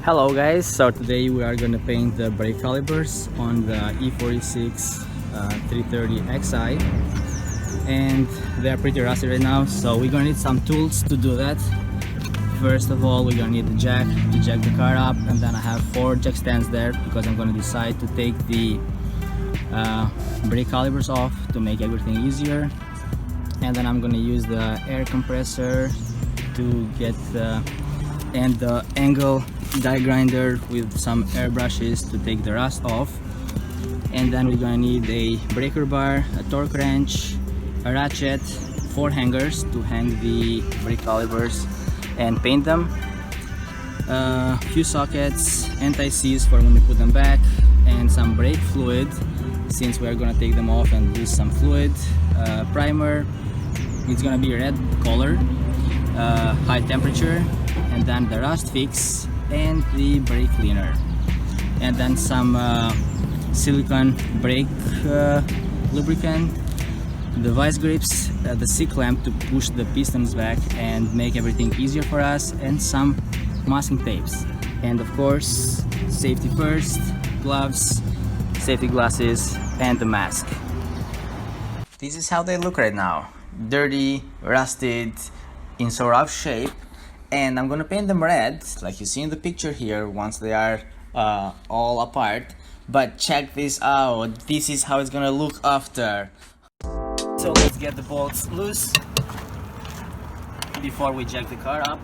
Hello guys, so today we are going to paint the brake calipers on the E46 330 Xi, and they're pretty rusty right now, so we're going to need some tools to do that. First of all, we're going to need the jack to jack the car up, and then I have 4 jack stands there because I'm going to decide to take the brake calipers off to make everything easier. And then I'm going to use the air compressor to get and the angle die grinder with some air brushes to take the rust off. And then we're going to need a breaker bar, a torque wrench, a ratchet, 4 hangers to hang the brake calipers and paint them, a few sockets, anti-seize for when we put them back, and some brake fluid since we are going to take them off and lose some fluid, primer. It's going to be red color, high temperature, and then the rust fix and the brake cleaner, and then some silicone brake lubricant, the vice grips, the C-clamp to push the pistons back and make everything easier for us, and some masking tapes, and of course safety first, gloves, safety glasses, and the mask. This is how they look right now: dirty, rusted, in so rough shape. And I'm gonna paint them red like you see in the picture here once they are all apart. But check this out, this is how it's gonna look after. So let's get the bolts loose before we jack the car up.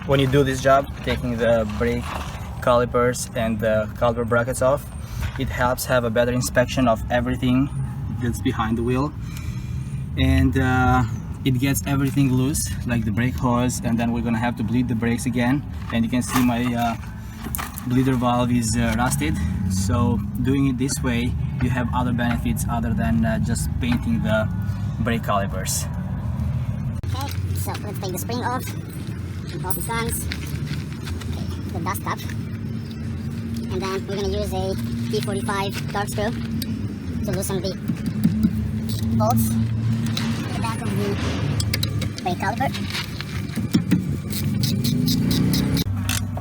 When you do this job, taking the brake calipers and the caliper brackets off, it helps have a better inspection of everything that's behind the wheel, and it gets everything loose, like the brake hose, and then we're gonna have to bleed the brakes again. And you can see my bleeder valve is rusted, so doing it this way you have other benefits other than just painting the brake calipers. Okay, so let's take the spring off. Off the guns, okay, the dust cap, and then we're going to use a P45 torque screw to loosen the bolts at the back of the brake caliper.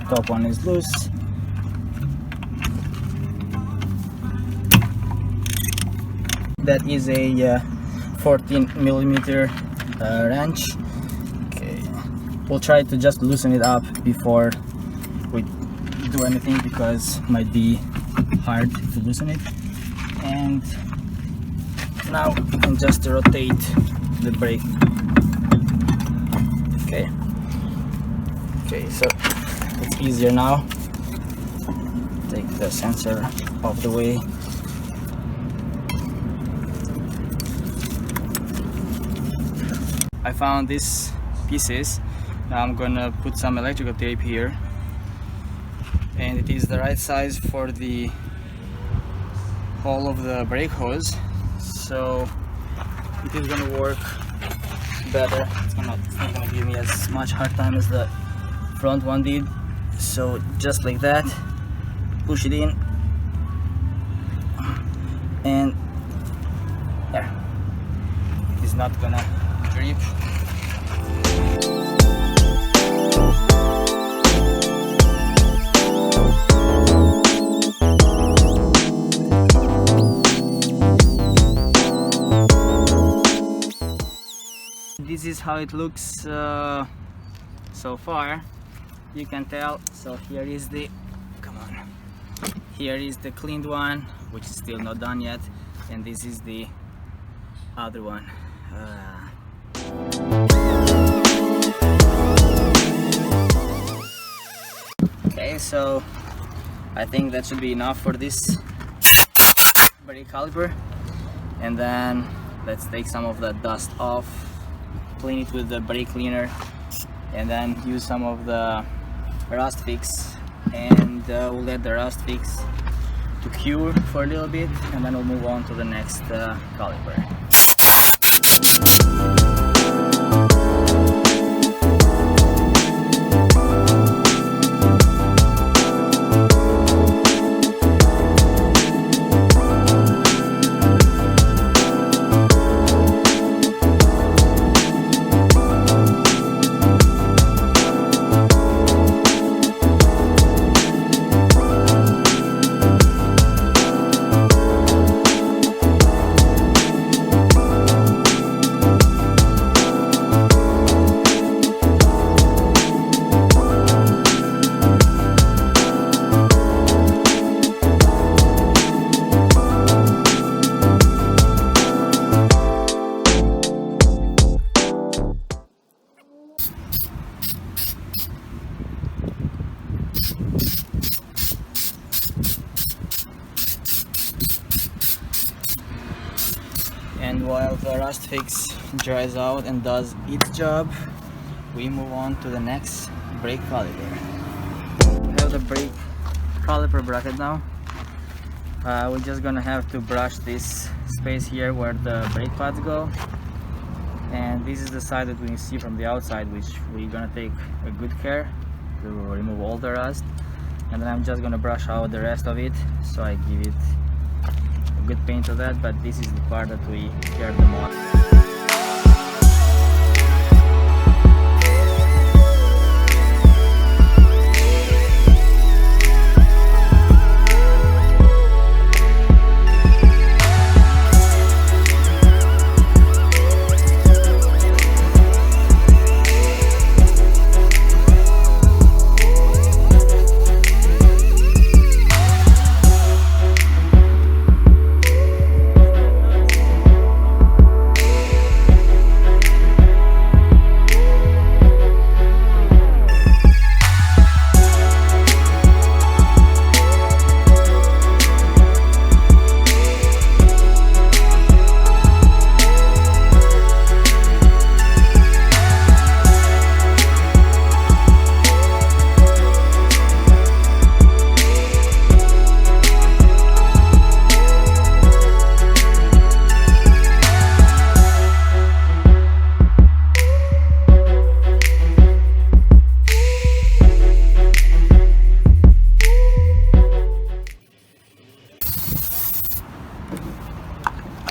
Top one is loose. That is a 14mm wrench. We'll try to just loosen it up before we do anything because it might be hard to loosen it. And now we can just rotate the brake. Okay, so it's easier now. Take the sensor off the way. I found these pieces. Now I'm gonna put some electrical tape here, and it is the right size for the hole of the brake hose, so it is gonna work better. It's not gonna give me as much hard time as the front one did. So just like that, push it in, and there. It is not gonna drip. This is how it looks so far. You can tell. So here is the here is the cleaned one, which is still not done yet, and this is the other one. Okay, so I think that should be enough for this brake caliper. And then let's take some of the dust off, clean it with the brake cleaner, and then use some of the rust fix, and we'll let the rust fix to cure for a little bit, and then we'll move on to the next caliper. And while the rust fix dries out and does its job, we move on to the next brake caliper. We have the brake caliper bracket now. We're just gonna have to brush this space here where the brake pads go, and this is the side that we can see from the outside, which we're gonna take a good care to remove all the rust. And then I'm just gonna brush out the rest of it, so I give it a good paint to that, but this is the part that we care the most.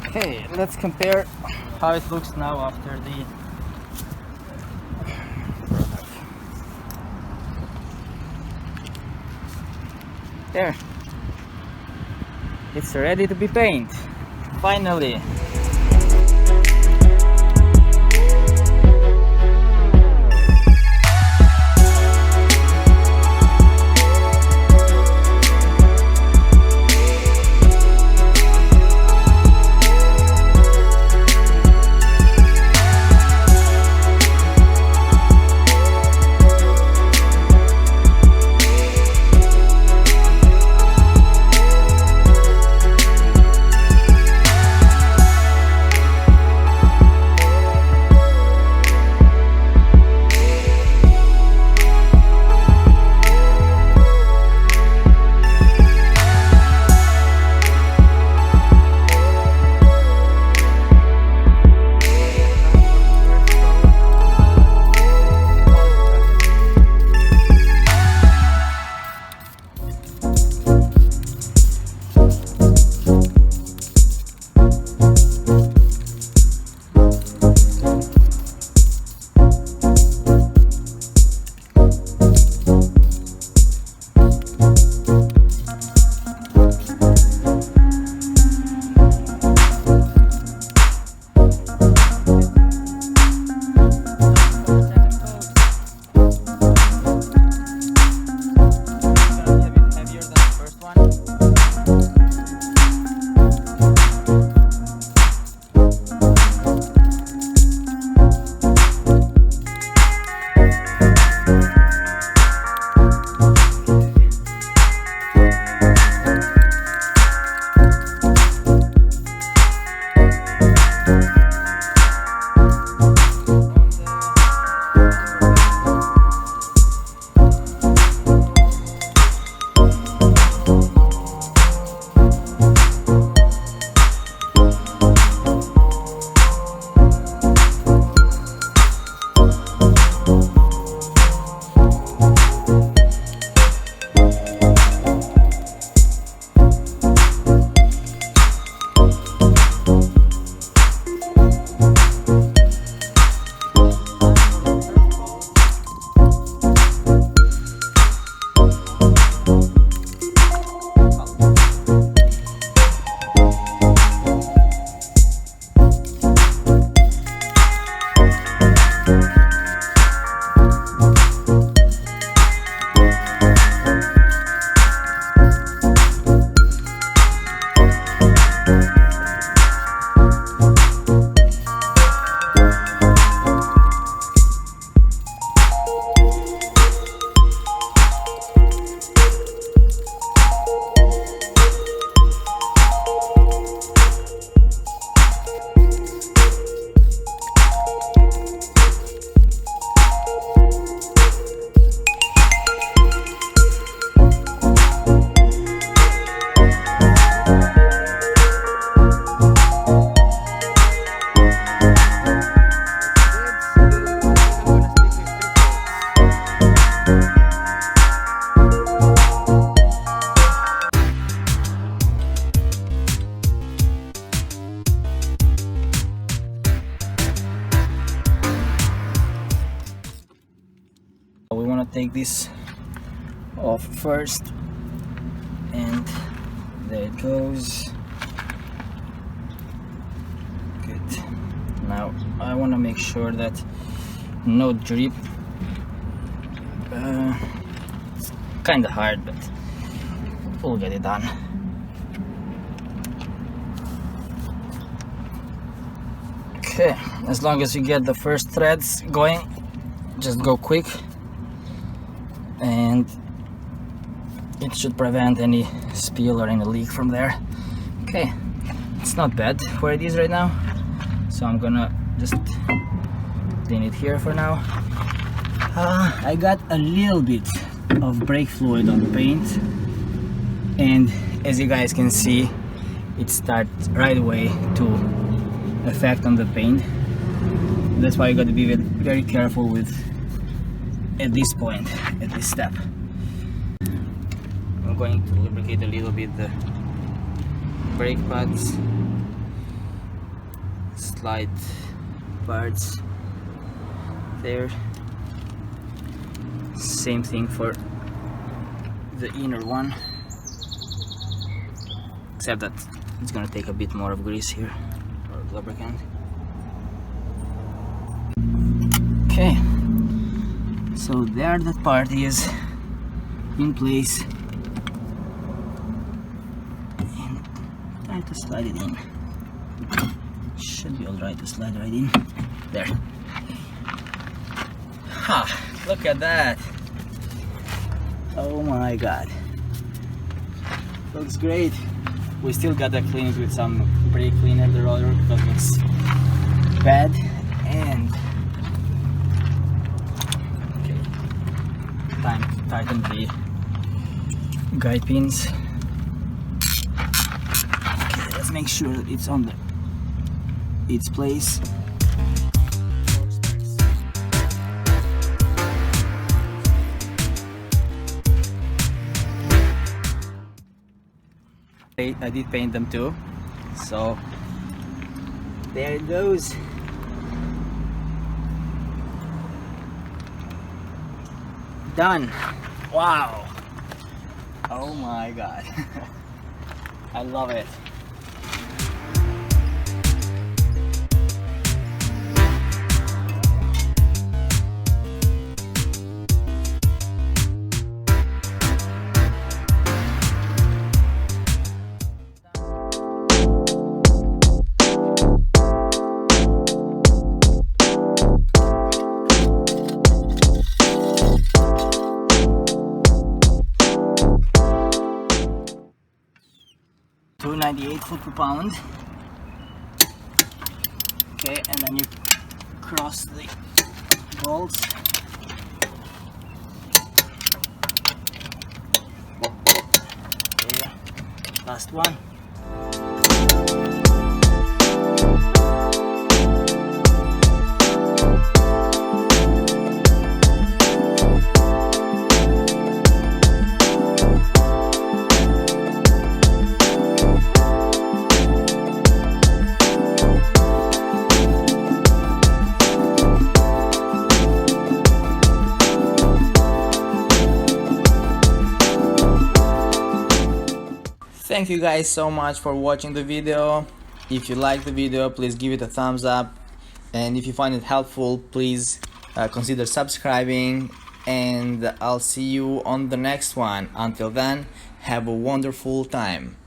Okay, let's compare how it looks now after the product. There, it's ready to be painted, finally. take this off first, and there it goes. Good. Now I want to make sure that no drip. It's kind of hard, but we'll get it done. Okay, as long as you get the first threads going, just go quick, and it should prevent any spill or any leak from there. Okay, it's not bad where it is right now, so I'm gonna just clean it here for now. I got a little bit of brake fluid on the paint, and as you guys can see, it starts right away to affect on the paint. That's why you got to be very careful with at this point, at this step. I'm going to lubricate a little bit the brake pads, slide parts there. Same thing for the inner one, except that it's gonna take a bit more of grease here, or lubricant. Okay, so there that part is in place, and try to slide it in. Should be alright to slide right in. There. Ha! Look at that! Oh my god! Looks great. We still gotta clean it with some brake cleaner, the rotor, because it looks bad. And okay, time to tighten the guide pins. Okay, let's make sure that it's on its place. I did paint them too, so there it goes. Done. Wow. Oh my god. I love it. $2.98 foot per pound. Okay, and then you cross the bolts. There, last one. Thank you guys so much for watching the video. If you like the video, please give it a thumbs up, and if you find it helpful, please consider subscribing, and I'll see you on the next one. Until then, have a wonderful time.